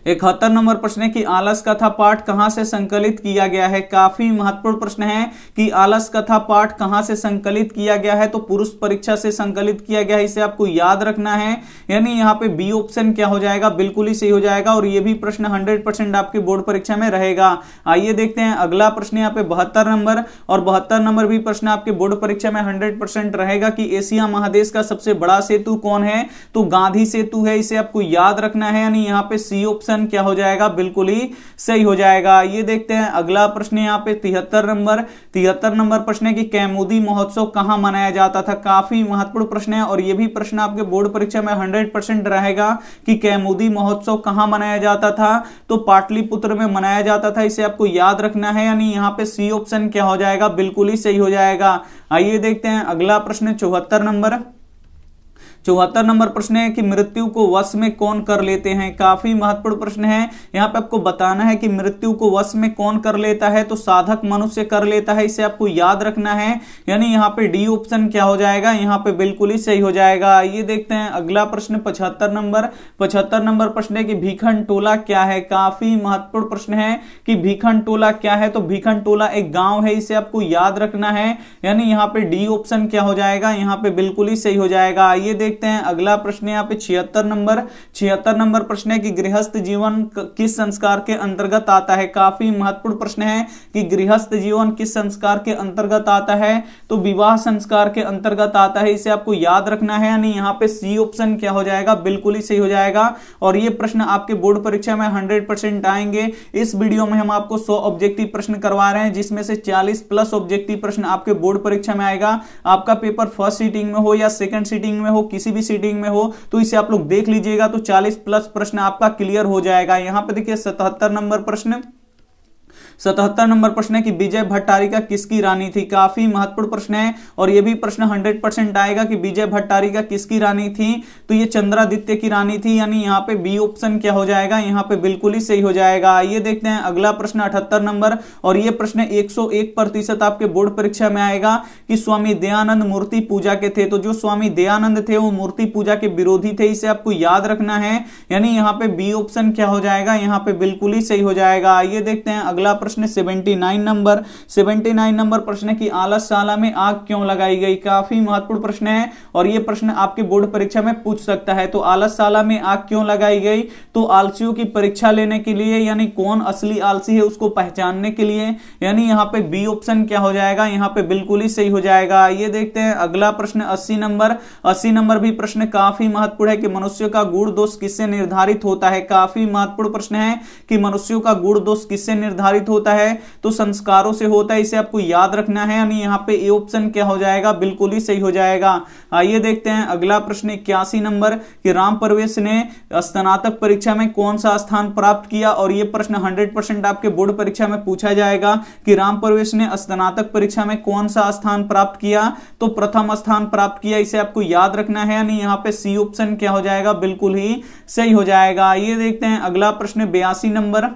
71 नंबर प्रश्न है कि आलस कथा पाठ कहां से संकलित किया गया है। काफी महत्वपूर्ण प्रश्न है कि आलस कथा पाठ कहां से संकलित किया गया है, तो पुरुष परीक्षा से संकलित किया गया है, इसे आपको याद रखना है। यानी यहाँ पे बी ऑप्शन क्या हो जाएगा, बिल्कुल ही सही हो जाएगा और ये भी प्रश्न 100% आपके बोर्ड परीक्षा में रहेगा। आइए देखते हैं अगला प्रश्न यहाँ पे 72 नंबर, और 72 नंबर भी प्रश्न आपके बोर्ड परीक्षा में 100% रहेगा कि एशिया महादेश का सबसे बड़ा सेतु कौन है, तो गांधी सेतु है, इसे आपको याद रखना है। यानी यहाँ पे सी ऑप्शन क्या हो जाएगा, बिल्कुल ही सही हो जाएगा। ये देखते हैं अगला प्रश्न यहाँ पे 73 नंबर। 73 नंबर प्रश्न है कि कैमुदी महोत्सव कहां मनाया जाता था। काफी महत्वपूर्ण प्रश्न है और यह भी प्रश्न आपके बोर्ड परीक्षा में 100% रहेगा कि कैमुदी महोत्सव कहां मनाया जाता था, तो पाटलिपुत्र में मनाया जाता था, इसे आपको याद रखना है। यानी यहाँ पे सी ऑप्शन क्या हो जाएगा, बिल्कुल ही सही हो जाएगा। आइए देखते हैं अगला प्रश्न 74 नंबर। 74 नंबर प्रश्न है कि मृत्यु को वश में कौन कर लेते हैं। काफी महत्वपूर्ण प्रश्न है, यहाँ पे आपको बताना है कि मृत्यु को वश में कौन कर लेता है, तो साधक मनुष्य कर लेता है, इसे आपको याद रखना है। यानी यहाँ पे डी ऑप्शन क्या हो जाएगा, यहाँ पे बिल्कुल ही सही हो जाएगा। ये देखते हैं अगला प्रश्न 75 नंबर। 75 नंबर प्रश्न है कि भीखन टोला क्या है। काफी महत्वपूर्ण प्रश्न है कि भीखन टोला क्या है, तो भीखन टोला एक गांव है, इसे आपको याद रखना है। यानी यहाँ पे डी ऑप्शन क्या हो जाएगा, यहाँ पे बिल्कुल ही सही हो जाएगा। ये देखते हैं अगला प्रश्न यहाँ पे 76 नंबर। 76 नंबर प्रश्न है कि गृहस्थ जीवन किस संस्कार के अंतर्गत आता है। काफी महत्वपूर्ण प्रश्न है कि गृहस्थ जीवन किस संस्कार के अंतर्गत आता है, तो विवाह संस्कार के अंतर्गत आता है, इसे आपको याद रखना है। यानी यहाँ पे सी ऑप्शन क्या हो जाएगा, बिल्कुल ही सही हो जाएगा और ये प्रश्न आपके बोर्ड परीक्षा में 100% आएंगे। इस वीडियो में हम आपको 100 ऑब्जेक्टिव प्रश्न करवा रहे हैं, जिसमें से 40+ ऑब्जेक्टिव प्रश्न आपके बोर्ड परीक्षा में आएगा। आपका पेपर फर्स्ट सीटिंग में हो या सेकंड सीटिंग में हो, किसी भी सीटिंग में हो, तो इसे आप लोग देख लीजिएगा, तो 40+ प्रश्न आपका क्लियर हो जाएगा। यहां पे देखिए 77 नंबर प्रश्न। 77 नंबर प्रश्न है कि विजय भट्टारिका किसकी रानी थी। काफी महत्वपूर्ण प्रश्न है और यह भी प्रश्न 100% आएगा कि विजय भट्टारिका किसकी रानी थी, तो ये चंद्रादित्य की रानी थी। यानी यहाँ पे बी ऑप्शन क्या हो जाएगा, यहाँ पे बिल्कुल ही सही हो जाएगा। ये देखते हैं अगला प्रश्न 78 नंबर, और ये प्रश्न 101% आपके बोर्ड परीक्षा में आएगा कि स्वामी दयानंद मूर्ति पूजा के थे। तो जो स्वामी दयानंद थे वो मूर्ति पूजा के विरोधी थे, इसे आपको याद रखना है। यानी यहाँ पे बी ऑप्शन क्या हो जाएगा, यहाँ पे बिल्कुल ही सही हो जाएगा। ये देखते हैं अगला प्रश्न 79 नंबर। 79 नंबर प्रश्न है कि आलसशाला में आग क्यों लगाई गई। काफी महत्वपूर्ण प्रश्न है और यह प्रश्न आपके बोर्ड परीक्षा में पूछ सकता है। तो आलसशाला में आग क्यों लगाई गई, तो आलसियों की परीक्षा लेने के लिए, यानी कौन असली आलसी है उसको पहचानने के लिए। यानी यहाँ पे बी ऑप्शन क्या हो जाएगा, यहाँ पे बिल्कुल ही सही हो जाएगा। ये देखते हैं अगला प्रश्न 80 नंबर। 80 नंबर भी प्रश्न काफी महत्वपूर्ण है कि मनुष्य का गुण दोष किससे निर्धारित होता है। काफी महत्वपूर्ण प्रश्न है कि मनुष्यों का गुण दोष किससे निर्धारित होता है, तो संस्कारों से होता है, इसे आपको याद रखना है। यानी यहाँ पे ए ऑप्शन क्या हो जाएगा, बिल्कुल ही सही हो जाएगा। आइए देखते हैं अगला प्रश्न 81 नंबर कि राम प्रवेश ने स्नातक परीक्षा में कौन सा स्थान प्राप्त किया, और यह प्रश्न 100% आपके बोर्ड परीक्षा में पूछा जाएगा कि राम प्रवेश ने स्नातक परीक्षा में कौन सा स्थान प्राप्त किया, तो प्रथम स्थान प्राप्त किया, इसे आपको याद रखना है। यानी यहाँ पे सी ऑप्शन क्या हो जाएगा, बिल्कुल ही सही हो जाएगा। ये देखते हैं अगला प्रश्न 82 नंबर।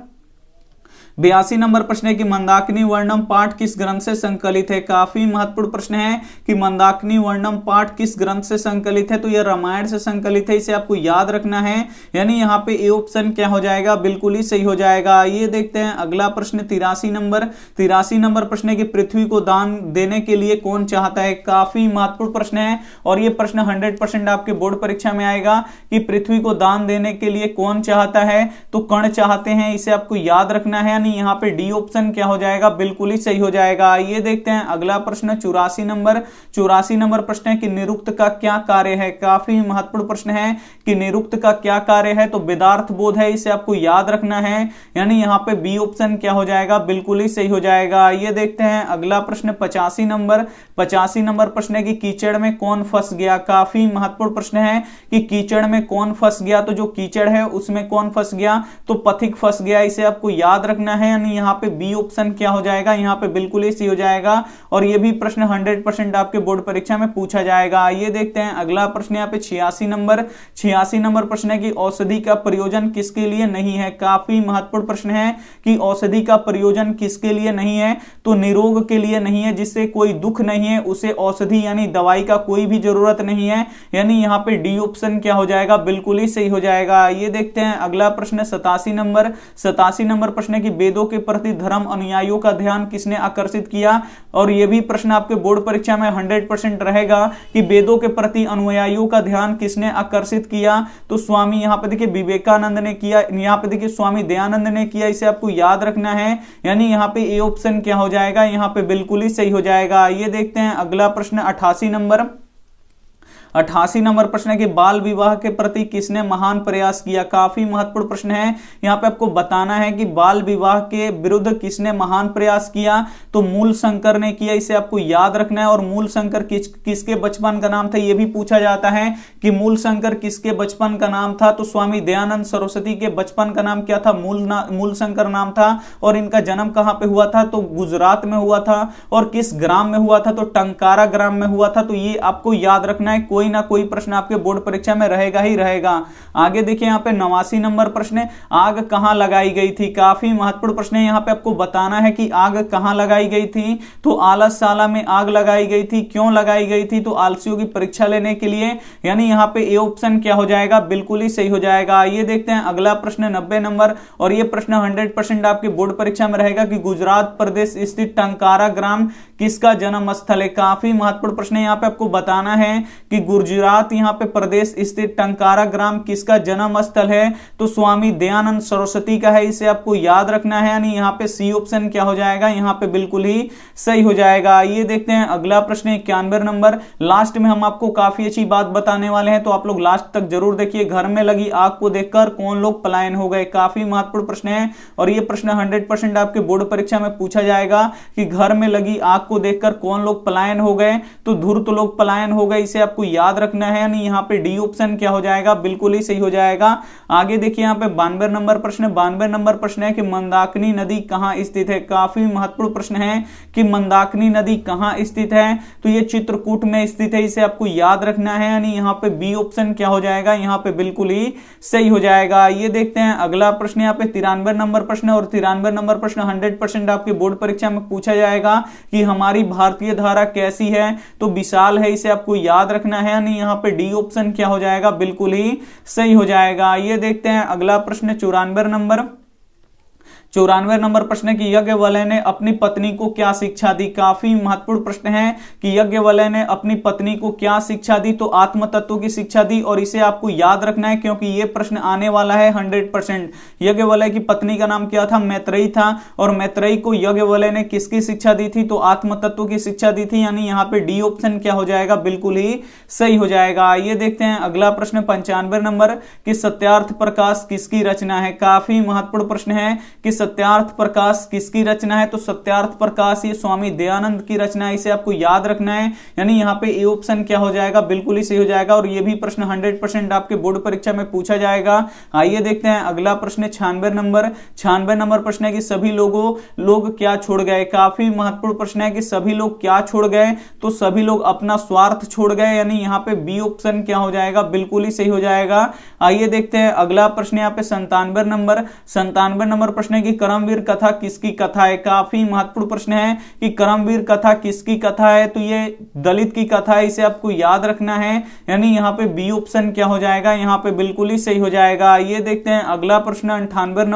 82 नंबर प्रश्न है कि मंदाकिनी वर्णम पाठ किस ग्रंथ से संकलित है। काफी महत्वपूर्ण प्रश्न है कि मंदाकिनी वर्णम पाठ किस ग्रंथ से संकलित है, तो यह रामायण से संकलित है, इसे आपको याद रखना है। यानी यहाँ पे ए ऑप्शन क्या हो जाएगा, बिल्कुल ही सही हो जाएगा। ये देखते हैं अगला प्रश्न 83 नंबर। 83 नंबर प्रश्न है कि पृथ्वी को दान देने के लिए कौन चाहता है। काफी महत्वपूर्ण प्रश्न है और यह प्रश्न 100% आपके बोर्ड परीक्षा में आएगा कि पृथ्वी को दान देने के लिए कौन चाहता है, तो कर्ण चाहते हैं, इसे आपको याद रखना है। यहाँ पे डी ऑप्शन क्या हो जाएगा, बिल्कुल ही सही हो जाएगा। ये देखते हैं अगला प्रश्न 84 नंबर। 84 नंबर प्रश्न है कि निरुक्त का क्या कार्य है। काफी महत्वपूर्ण प्रश्न है कि निरुक्त का क्या कार्य है, तो वेदार्थ बोध है, इसे आपको याद रखना है। यानी यहाँ पे बी ऑप्शन क्या हो जाएगा, बिल्कुल ही सही हो जाएगा। ये देखते हैं अगला प्रश्न 85 नंबर। 85 नंबर प्रश्न है कि कीचड़ में कौन फंस गया। काफी महत्वपूर्ण प्रश्न है कि कीचड़ में कौन फंस गया, तो जो कीचड़ है उसमें कौन फंस गया, तो पथिक फंस गया, इसे आपको याद रखना है, यानी यहाँ पे बी ऑप्शन क्या हो जाएगा, यहाँ पे बिल्कुल ही सही हो जाएगा। और ये भी प्रश्न 100% आपके बोर्ड परीक्षा में पूछा जाएगा। आइए देखते हैं अगला प्रश्न यहाँ पे 86 नंबर प्रश्न है कि औषधि का प्रयोजन किसके लिए नहीं है। काफी महत्वपूर्ण प्रश्न है कि औषधि का प्रयोजन किसके लिए नहीं है, तो निरोग के लिए नहीं है, जिससे कोई दुख नहीं है उसे औषधि यानी दवाई का कोई भी जरूरत नहीं है, यानी यहाँ पे डी ऑप्शन क्या हो जाएगा, बिल्कुल ही सही हो जाएगा। ये देखते हैं अगला प्रश्न 87 नंबर प्रश्न है कि वेदों के प्रति धर्म अनुयायियों का ध्यान किसने आकर्षित किया। और यह भी प्रश्न आपके बोर्ड परीक्षा में 100% रहेगा कि वेदों के प्रति अनुयायियों का ध्यान किसने आकर्षित किया, तो स्वामी यहाँ पे देखिए विवेकानंद ने किया, यहाँ पे देखिए स्वामी दयानंद ने किया, इसे आपको याद रखना है, यानी यहाँ पे ए ऑप्शन क्या हो जाएगा, यहाँ पे बिल्कुल ही सही हो जाएगा। ये देखते हैं अगला प्रश्न 88 नंबर प्रश्न है कि बाल विवाह के प्रति किसने महान प्रयास किया। काफी महत्वपूर्ण प्रश्न है, यहाँ पे आपको बताना है कि बाल विवाह के विरुद्ध किसने महान प्रयास किया, तो मूल शंकर ने किया, इसे आपको याद रखना है। और मूल शंकर किसके बचपन का नाम था, यह भी पूछा जाता है कि मूल शंकर किसके बचपन का नाम था, तो स्वामी दयानंद सरस्वती के बचपन का नाम क्या था, मूल शंकर नाम था। और इनका जन्म कहां पे हुआ था, तो गुजरात में हुआ था। और किस ग्राम में हुआ था, तो टंकारा ग्राम में हुआ था। तो ये आपको याद रखना है, कोई ना कोई प्रश्न आपके बोर्ड परीक्षा में रहेगा ही रहेगा। आगे देखिए यहाँ पे 89 नंबर प्रश्न है, आग कहां लगाई गई थी। काफी महत्वपूर्ण प्रश्न है, यहाँ पे आपको बताना है कि आग कहां लगाई गई थी, तो आलसशाला में आग लगाई गई थी। क्यों लगाई गई थी, तो आलसियों की परीक्षा लेने के लिए, यानी यहाँ पे ए ऑप्शन क्या हो जाएगा, बिल्कुल ही सही हो जाएगा। ये देखते हैं अगला प्रश्न 90 नंबर, और ये प्रश्न 100% आपके बोर्ड परीक्षा में रहेगा कि गुजरात प्रदेश स्थित टंकारा ग्राम किसका जन्म स्थल है। काफी महत्वपूर्ण प्रश्न है, यहाँ पे आपको बताना है कि गुजरात यहाँ पे प्रदेश स्थित टंकारा ग्राम किसका जन्म स्थल है, तो स्वामी दयानंद सरस्वती का है, इसे आपको याद रखना है, यानी यहाँ पे सी ऑप्शन क्या हो जाएगा, यहाँ पे बिल्कुल ही सही हो जाएगा। ये देखते हैं अगला प्रश्न 91 नंबर, लास्ट में हम आपको काफी अच्छी बात बताने वाले हैं, तो आप लोग लास्ट तक जरूर देखिए। घर में लगी आग को देखकर कौन लोग पलायन हो गए। काफी महत्वपूर्ण प्रश्न है, और ये प्रश्न 100% आपके बोर्ड परीक्षा में पूछा जाएगा कि घर में लगी आग को देखकर कौन लोग पलायन हो गए, तो धूर्त लोग पलायन हो गए, इसे आपको याद रखना है, यानी यहाँ पे डी ऑप्शन क्या हो जाएगा, बिल्कुल ही सही हो जाएगा। आगे देखिए यहाँ पे 92 नंबर प्रश्न है कि मंदाकिनी नदी कहां स्थित है। काफी महत्वपूर्ण प्रश्न है कि मंदाकिनी नदी कहां स्थित है, तो ये चित्रकूट में स्थित है, इसे आपको याद रखना है, यानी यहाँ पे बी ऑप्शन क्या हो जाएगा, यहाँ पे बिल्कुल ही सही हो जाएगा। ये देखते हैं अगला प्रश्न यहाँ पे 93 नंबर प्रश्न, और 93 नंबर प्रश्न 100% आपके बोर्ड परीक्षा में पूछा जाएगा कि हमारी भारतीय धारा कैसी है, तो विशाल है, इसे आपको याद रखना है, यानी यहाँ पे डी ऑप्शन क्या हो जाएगा, बिल्कुल ही सही हो जाएगा। ये देखते हैं अगला प्रश्न 94 नंबर प्रश्न है कि यज्ञवल्क्य ने अपनी पत्नी को क्या शिक्षा दी। काफी महत्वपूर्ण प्रश्न है कि यज्ञवल्क्य ने अपनी पत्नी को क्या शिक्षा दी, तो आत्म तत्व की शिक्षा दी, और इसे आपको याद रखना है क्योंकि यह प्रश्न आने वाला है 100%। यज्ञवल्क्य की पत्नी का नाम क्या था, मैत्रेयी था, और मैत्रेयी को यज्ञवल्क्य ने किसकी शिक्षा दी थी, तो आत्म तत्व की शिक्षा दी थी, यानी यहाँ पे डी ऑप्शन क्या हो जाएगा, बिल्कुल ही सही हो जाएगा। ये देखते हैं अगला प्रश्न 95 नंबर कि सत्यार्थ प्रकाश किसकी रचना है। काफी महत्वपूर्ण प्रश्न है कि सत्यार्थ प्रकाश किसकी रचना है, तो सत्यार्थ प्रकाश ये स्वामी दयानंद की रचना है, इसे आपको याद रखना है, यानी यहाँ पे ए ऑप्शन क्या हो जाएगा, बिल्कुल ही सही हो जाएगा। और ये भी प्रश्न 100% आपके बोर्ड परीक्षा में पूछा जाएगा। आइए देखते हैं अगला प्रश्न 96 नंबर प्रश्न है कि सभी लोग क्या छोड़ गए। काफी महत्वपूर्ण प्रश्न है कि सभी लोग क्या छोड़ गए, तो सभी लोग अपना स्वार्थ छोड़ गए, यानी यहाँ पे बी ऑप्शन क्या हो जाएगा, बिल्कुल ही सही हो जाएगा। आइए देखते हैं अगला प्रश्न यहाँ पे 97 नंबर प्रश्न है कि कर्मवीर कथा किसकी कथा है। काफी महत्वपूर्ण प्रश्न है कि कर्मवीर कथा किसकी कथा है, तो ये दलित की कथा है, इसे आपको याद रखना है, यानी यहाँ पे बी ऑप्शन क्या हो जाएगा, यहाँ पे बिल्कुल ही सही हो जाएगा। ये देखते हैं अगला प्रश्न 98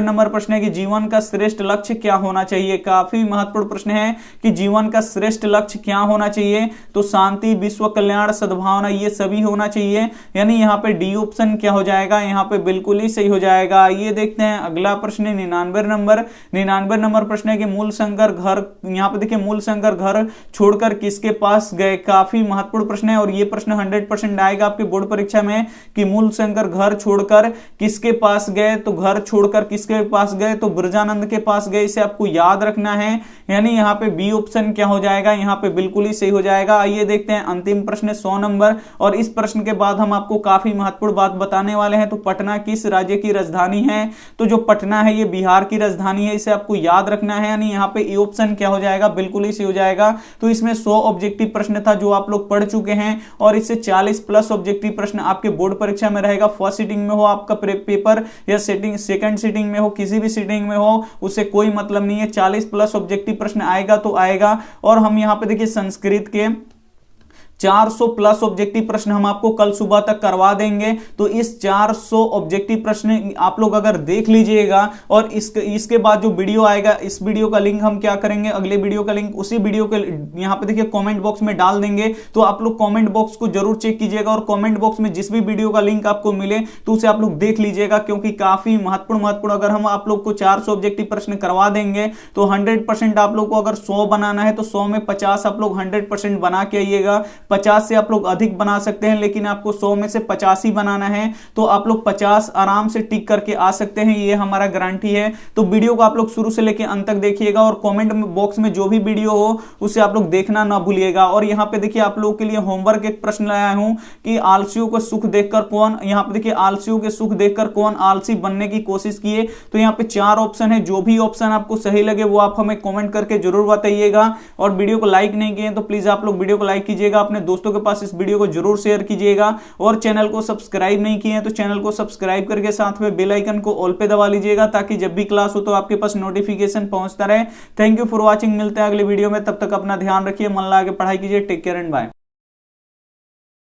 नंबर प्रश्न है कि जीवन का श्रेष्ठ लक्ष्य क्या होना चाहिए। काफी महत्वपूर्ण प्रश्न है कि जीवन का श्रेष्ठ लक्ष्य क्या होना चाहिए, तो शांति, विश्व कल्याण, सद्भावना, ये सभी होना चाहिए, यानी यहाँ पे डी ऑप्शन क्या हो जाएगा, यहाँ पे बिल्कुल ही सही हो जाएगा। ये देखते हैं अगला प्रश्न 99 नंबर प्रश्न है कि मूलशंकर घर, यहाँ पे देखिए मूलशंकर घर छोड़कर किसके पास गए। काफी महत्वपूर्ण प्रश्न है, और ये प्रश्न 100% आएगा आपके बोर्ड परीक्षा में कि मूलशंकर घर छोड़कर किसके पास गए, तो घर छोड़कर किसके पास गए, तो ब्रजानंद के पास गए, इसे आपको याद रखना है, यानी यहाँ पे बी ऑप्शन क्या हो जाएगा, यहाँ पे बिल्कुल ही सही हो जाएगा। आइए देखते हैं अंतिम प्रश्न 100 नंबर, और इस प्रश्न के बाद हम आपको काफी महत्वपूर्ण बात बताने वाले हैं। तो पटना किस राज्य की राजधानी है, तो जो पटना है, ये बिहार की राजधानी है, इसे आपको याद रखना है। यानी यहाँ पे ए ऑप्शन क्या हो जाएगा, बिल्कुल ही सही हो जाएगा। तो इसमें 100 ऑब्जेक्टिव प्रश्न था जो आप लोग पढ़ चुके हैं और इससे 40 प्लस ऑब्जेक्टिव प्रश्न आपके बोर्ड परीक्षा में रहेगा। फर्स्ट सीटिंग में हो आपका पेपर या सेकंड सीटिंग में हो, किसी भी सीटिंग में हो, उससे कोई मतलब नहीं है। 40 प्लस ऑब्जेक्टिव प्रश्न आएगा तो आएगा। और हम यहाँ पे देखिए संस्कृत के 400 प्लस ऑब्जेक्टिव प्रश्न हम आपको कल सुबह तक करवा देंगे। तो इस 400 ऑब्जेक्टिव प्रश्न आप लोग अगर देख लीजिएगा और इसके बाद जो वीडियो आएगा, इस वीडियो का लिंक हम क्या करेंगे, अगले वीडियो का लिंक उसी वीडियो के यहाँ पे देखिए कमेंट बॉक्स में डाल देंगे। तो आप लोग कमेंट बॉक्स को जरूर चेक कीजिएगा और कमेंट बॉक्स में जिस भी वीडियो का लिंक आपको मिले तो उसे आप लोग देख लीजिएगा, क्योंकि काफी महत्वपूर्ण अगर हम आप लोग को 400 ऑब्जेक्टिव प्रश्न करवा देंगे तो 100% आप लोग को अगर 100 बनाना है तो 100 में 50 आप लोग 100% बना के आइएगा। 50 से आप लोग अधिक बना सकते हैं, लेकिन आपको 100 में से 50 ही बनाना है। तो आप लोग 50 आराम से टिक करके आ सकते हैं, ये हमारा गारंटी है। तो वीडियो को आप लोग शुरू से लेकर अंत तक देखिएगा और कमेंट बॉक्स में जो भी वीडियो हो उसे आप लोग देखना ना भूलिएगा। और यहाँ पे देखिए आप लोगों के लिए होमवर्क एक प्रश्न लाया हूं कि आलसियों को सुख देखकर कौन, यहाँ पे देखिए आलसियों के सुख देखकर कौन आलसी बनने की कोशिश किए। तो यहाँ पे 4 ऑप्शन है, जो भी ऑप्शन आपको सही लगे वो आप हमें कमेंट करके जरूर बताइएगा। और वीडियो को लाइक नहीं किए तो प्लीज आप लोग वीडियो को लाइक कीजिएगा, अपने दोस्तों के पास इस वीडियो को जरूर शेयर कीजिएगा। और चैनल को सब्सक्राइब नहीं किए हैं तो चैनल को सब्सक्राइब करके साथ में बेल आइकन को ऑल पे दबा लीजिएगा, ताकि जब भी क्लास हो तो आपके पास नोटिफिकेशन पहुंचता रहे। थैंक यू फॉर वॉचिंग, मिलते हैं अगले वीडियो में, तब तक अपना ध्यान रखिए, मन लगा के पढ़ाई कीजिए। Take care and bye.